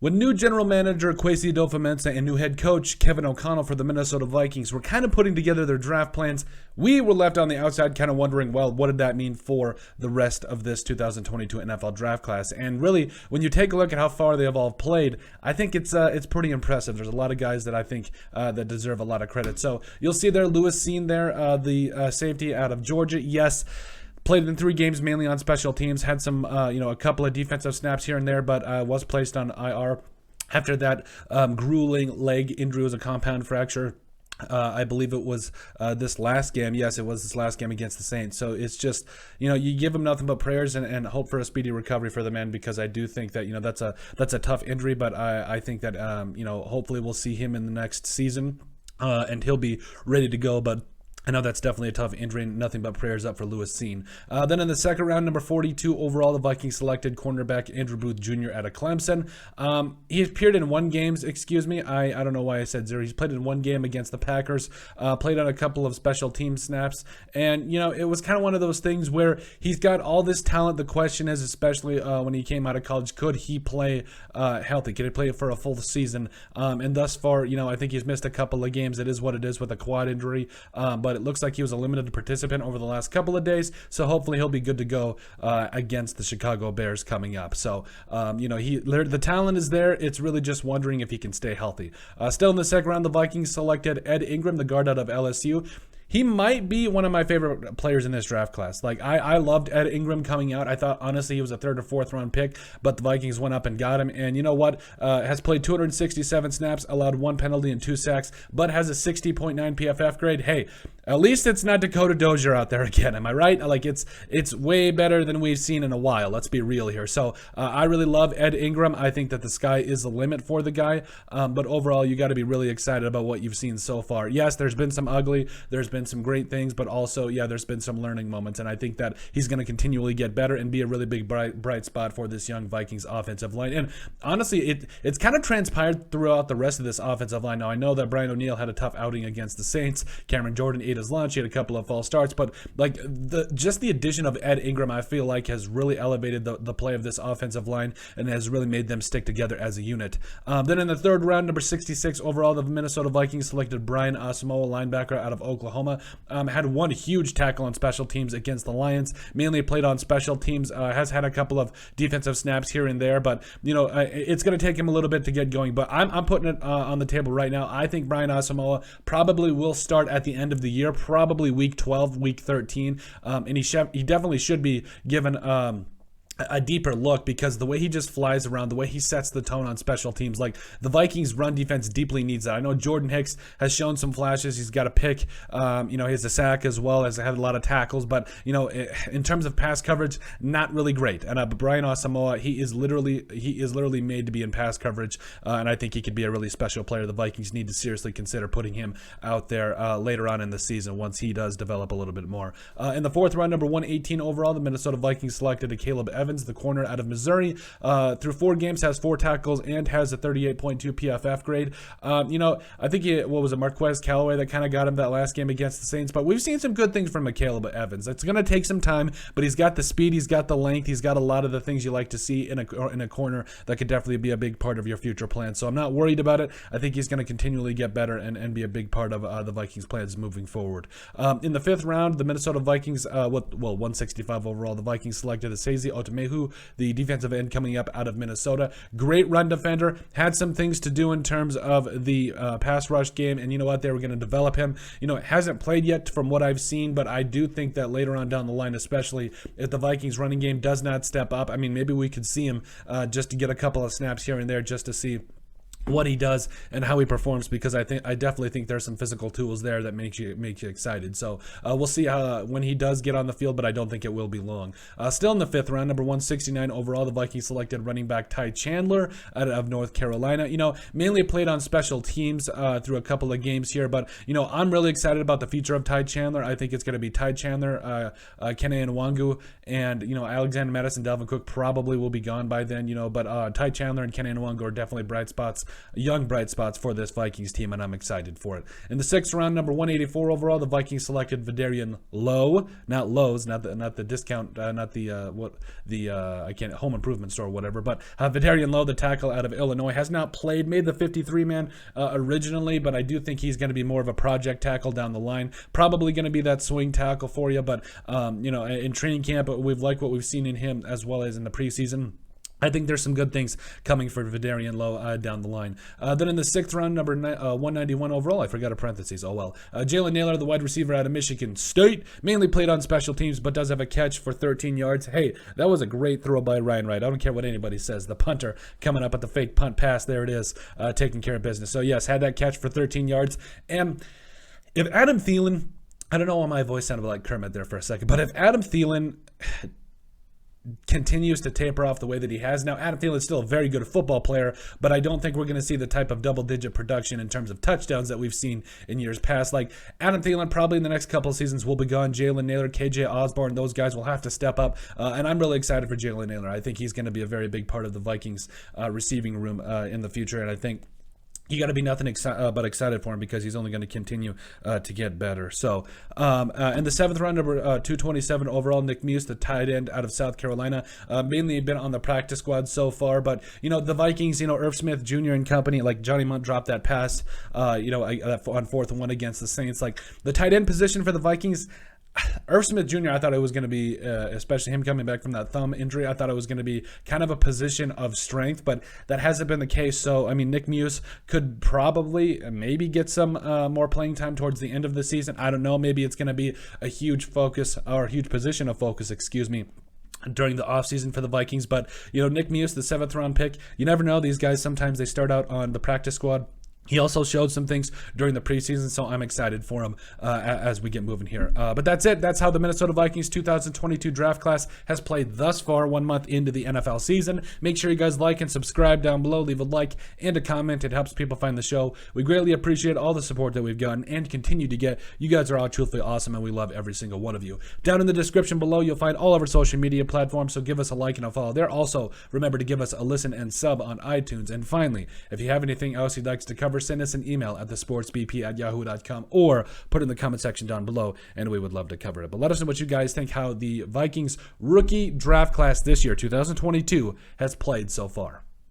When new general manager Kwesi Adofo-Mensah and new head coach Kevin O'Connell for the Minnesota Vikings were kind of putting together their draft plans, we were left on the outside kind of wondering, well, what did that mean for the rest of this 2022 NFL draft class? And really, when you take a look at how far they have all played, I think it's pretty impressive. There's a lot of guys that I think that deserve a lot of credit. So you'll see there Lewis Cine there, the safety out of Georgia. Yes. Played in 3 games, mainly on special teams. Had some, a couple of defensive snaps here and there, but was placed on IR after that grueling leg injury. Was a compound fracture. I believe it was this last game. Yes, it was this last game against the Saints. So it's just, you give him nothing but prayers and hope for a speedy recovery for the man, because I do think that, that's a tough injury. But I think that, hopefully we'll see him in the next season and he'll be ready to go. But I know that's definitely a tough injury, and nothing but prayers up for Lewis Cine. Then in the second round, number 42 overall, the Vikings selected cornerback Andrew Booth Jr. out of Clemson. He appeared in 1 game, I don't know why I said 0. He's played in 1 game against the Packers, played on a couple of special team snaps, and, it was kind of one of those things where he's got all this talent. The question is, especially when he came out of college, could he play healthy? Could he play for a full season? And thus far, I think he's missed a couple of games. It is what it is with a quad injury, but it looks like he was a limited participant over the last couple of days, so hopefully he'll be good to go against the Chicago Bears coming up. So, the talent is there. It's really just wondering if he can stay healthy. Still in the second round, the Vikings selected Ed Ingram, the guard out of LSU. He might be one of my favorite players in this draft class. I loved Ed Ingram coming out. I thought, honestly, he was a 3rd or 4th round pick, but the Vikings went up and got him. And you know what? Has played 267 snaps, allowed 1 penalty and 2 sacks, but has a 60.9 PFF grade. Hey, at least it's not Dakota Dozier out there again. Am I right? It's way better than we've seen in a while. Let's be real here. So I really love Ed Ingram. I think that the sky is the limit for the guy. But overall, you got to be really excited about what you've seen so far. Yes, there's been some ugly. There's been some great things, but also, there's been some learning moments, and I think that he's going to continually get better and be a really big bright spot for this young Vikings offensive line. And honestly, it's kind of transpired throughout the rest of this offensive line. Now, I know that Brian O'Neill had a tough outing against the Saints. Cameron Jordan ate his lunch. He had a couple of false starts, but just the addition of Ed Ingram, I feel like, has really elevated the play of this offensive line and has really made them stick together as a unit. Then in the third round, number 66 overall, the Minnesota Vikings selected Brian Osmo, a linebacker out of Oklahoma. Had 1 huge tackle on special teams against the Lions, mainly played on special teams, has had a couple of defensive snaps here and there, but it's going to take him a little bit to get going. But I'm putting it on the table right now. I think Brian Asamoah probably will start at the end of the year, probably week 12, week 13, and he definitely should be given a deeper look, because the way he just flies around, the way he sets the tone on special teams, the Vikings run defense deeply needs that. I know Jordan Hicks has shown some flashes. He's got a pick, he has a sack as well, as had a lot of tackles, but in terms of pass coverage, not really great. And Brian Asamoah, he is literally made to be in pass coverage, and I think he could be a really special player. The Vikings need to seriously consider putting him out there later on in the season once he does develop a little bit more. In the 4th round, number 118 overall, the Minnesota Vikings selected Caleb Evans, the corner out of Missouri. Through 4 games, has 4 tackles and has a 38.2 PFF grade. I think Marquez Callaway that kind of got him that last game against the Saints, but we've seen some good things from Caleb Evans. It's going to take some time, but he's got the speed, he's got the length, he's got a lot of the things you like to see in a corner that could definitely be a big part of your future plans. So I'm not worried about it. I think he's going to continually get better and be a big part of the Vikings' plans moving forward. In the 5th round, the Minnesota Vikings, 165 overall, the Vikings selected Esezi Otomehu, the defensive end coming up out of Minnesota. Great run defender. Had some things to do in terms of the pass rush game, and you know what? They were going to develop him. Hasn't played yet from what I've seen, but I do think that later on down the line, especially if the Vikings running game does not step up, maybe we could see him just to get a couple of snaps here and there just to see what he does and how he performs, because I definitely think there's some physical tools there that make you excited. So we'll see when he does get on the field, but I don't think it will be long. Still in the 5th round, number 169 overall, the Vikings selected running back Ty Chandler out of North Carolina. Mainly played on special teams through a couple of games here, but I'm really excited about the future of Ty Chandler. I think it's going to be Ty Chandler, Kene Nwangu, and Alexander Madison, Dalvin Cook probably will be gone by then. But Ty Chandler and Kene Nwangu are definitely bright spots young bright spots for this Vikings team, and I'm excited for it. In the 6th round, number 184 overall, the Vikings selected Vidarian Lowe, not Lowe's, not the discount, not the home improvement store or whatever, but Vidarian Lowe, the tackle out of Illinois, has not played, made the 53-man originally, but I do think he's going to be more of a project tackle down the line. Probably going to be that swing tackle for you, but in training camp, we've liked what we've seen in him as well as in the preseason. I think there's some good things coming for Vidarian Lowe down the line. Then in the 6th round, number 191 overall, I forgot a parentheses. Oh well. Jalen Naylor, the wide receiver out of Michigan State, mainly played on special teams, but does have a catch for 13 yards. Hey, that was a great throw by Ryan Wright. I don't care what anybody says. The punter coming up at the fake punt pass. There it is, taking care of business. So yes, had that catch for 13 yards. And if Adam Thielen, I don't know why my voice sounded like Kermit there for a second, but if Adam Thielen continues to taper off the way that he has now, Adam Thielen is still a very good football player, but I don't think we're going to see the type of double-digit production in terms of touchdowns that we've seen in years past. Like, Adam Thielen probably in the next couple of seasons will be gone. Jalen Naylor, KJ Osborne, those guys will have to step up, and I'm really excited for Jalen Naylor. I think he's going to be a very big part of the Vikings receiving room in the future, and I think you got to be nothing but excited for him because he's only going to continue to get better. So, in the 7th round, number 227 overall, Nick Muse, the tight end out of South Carolina, mainly been on the practice squad so far. But the Vikings, Irv Smith Jr. and company, like Johnny Munt dropped that pass, on 4th and 1 against the Saints. Like, the tight end position for the Vikings, Irv Smith Jr., I thought it was going to be, especially him coming back from that thumb injury, I thought it was going to be kind of a position of strength, but that hasn't been the case. So, I mean, Nick Muse could probably maybe get some more playing time towards the end of the season. I don't know. Maybe it's going to be a huge focus, or a huge position of focus, during the offseason for the Vikings. But, Nick Muse, the 7th round pick, you never know. These guys, sometimes they start out on the practice squad. He also showed some things during the preseason, so I'm excited for him as we get moving here. But that's it. That's how the Minnesota Vikings 2022 draft class has played thus far, 1 month into the NFL season. Make sure you guys like and subscribe down below. Leave a like and a comment. It helps people find the show. We greatly appreciate all the support that we've gotten and continue to get. You guys are all truthfully awesome, and we love every single one of you. Down in the description below, you'll find all of our social media platforms, so give us a like and a follow there. Also, remember to give us a listen and sub on iTunes. And finally, if you have anything else you'd like us to cover, send us an email at thesportsbp@yahoo.com or put it in the comment section down below, and we would love to cover it. But let us know what you guys think, how the Vikings rookie draft class this year, 2022, has played so far.